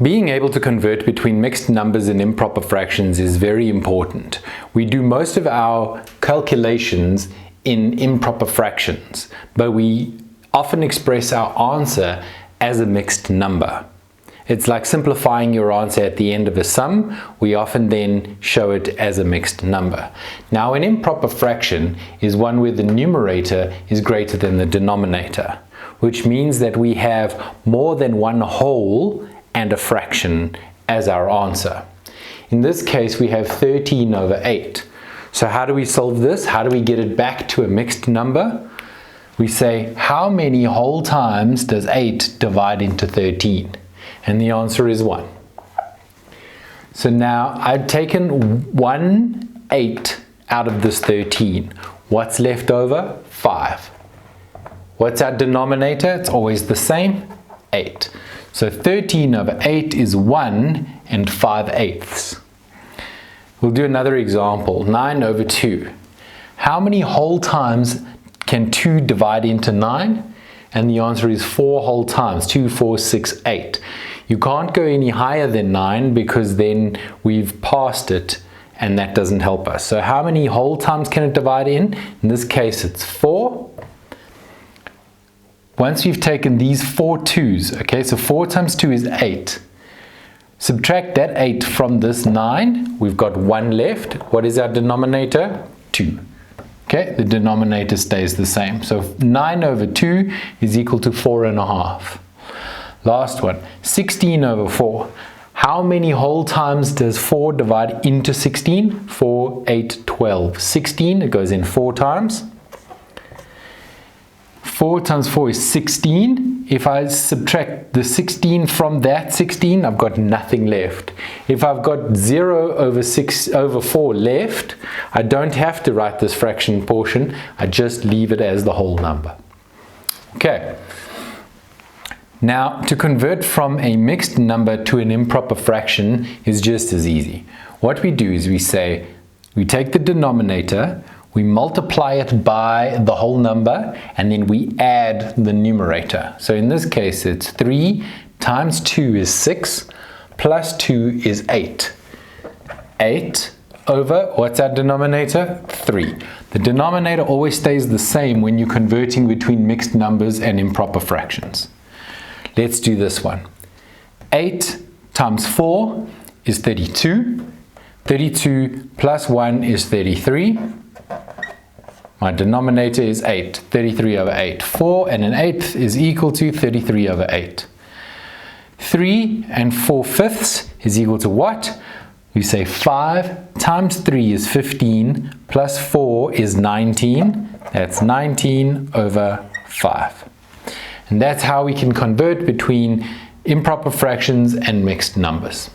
Being able to convert between mixed numbers and improper fractions is very important. We do most of our calculations in improper fractions, but we often express our answer as a mixed number. It's like simplifying your answer at the end of a sum. We often then show it as a mixed number. Now, an improper fraction is one where the numerator is greater than the denominator, which means that we have more than one whole and a fraction as our answer. In this case, we have 13 over 8. So how do we solve this? How do we get it back to a mixed number? We say, how many whole times does 8 divide into 13? And the answer is 1. So now I've taken 1/8 out of this 13. What's left over? 5. What's our denominator? It's always the same, 8. So 13 over 8 is 1 5/8. We'll do another example, 9 over 2. How many whole times can 2 divide into 9? And the answer is 4 whole times, 2, 4, 6, 8. You can't go any higher than 9 because then we've passed it and that doesn't help us. So how many whole times can it divide in? In this case it's 4. Once you've taken these 4 2's, okay, so 4 times 2 is 8. Subtract that 8 from this 9, we've got 1 left. What is our denominator? 2. Okay, the denominator stays the same. So 9 over 2 is equal to 4.5. Last one, 16 over 4. How many whole times does 4 divide into 16? 4, 8, 12. 16, it goes in 4 times. 4 times 4 is 16. If I subtract the 16 from that 16, I've got nothing left. If I've got 0 over 4 left, I don't have to write this fraction portion. I just leave it as the whole number. Okay. Now, to convert from a mixed number to an improper fraction is just as easy. What we do is we take the denominator, we multiply it by the whole number, and then we add the numerator. So in this case, it's 3 times 2 is 6, plus 2 is 8. 8 over, what's our denominator? 3. The denominator always stays the same when you're converting between mixed numbers and improper fractions. Let's do this one. 8 times 4 is 32. 32 plus 1 is 33. My denominator is 8, 33 over 8. 4 and 1/8 is equal to 33 over 8. 3 and 4/5 is equal to what? We say 5 times 3 is 15, plus 4 is 19. That's 19 over 5. And that's how we can convert between improper fractions and mixed numbers.